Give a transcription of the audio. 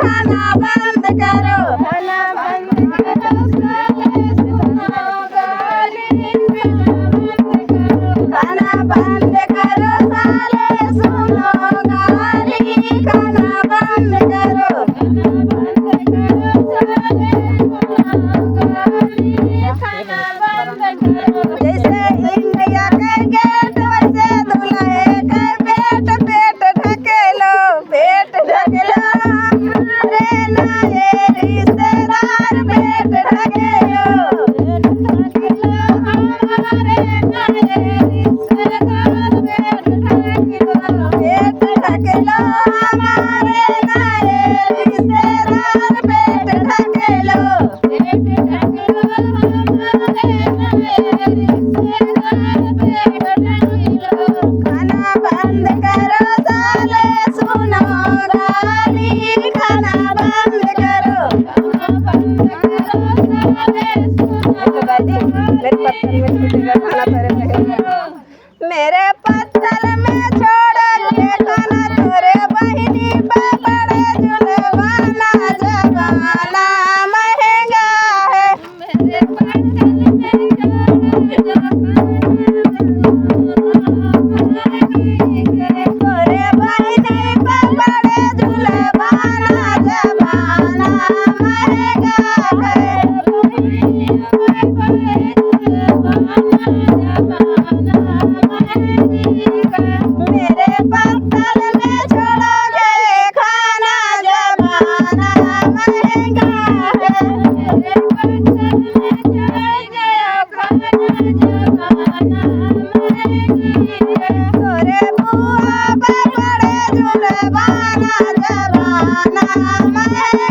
खाना बंद करो, खाना बंद करो, खाना बंद करो साले सुनो गाली, खाना बंद करो, जैसे इंडिया के गेट वैसे दूल्हे के पेट, पेट ढके लो, पेट ढके लो, अरे नए रिश्तेदार पेट ढके लो, पेट ढके लो, हमारे नए रिश्तेदार पेट ढके लो, पेट ढके लो, हमारे नए रिश्तेदार पेट ढके लो, पेट ढके लो, खाना बंद करो साले सुनो गाली, खाना बंद करो, मेरे पत्तल में छोड़ के खाना तोरे बहिनी पे बड़े जुलवाना, जमाना महंगा है, मेरे पत्तल में तोरे बहिनी पे बड़े जुलवाना, जमाना महंगा है, मेरे पत्तल में छोड़ोगे खाना, जमाना महंगा है, मेरे पत्तल में छोड़ोगे खाना, जमाना महंगा है, तोरे बुआ पे बड़े जुलवाना, जमाना महंगा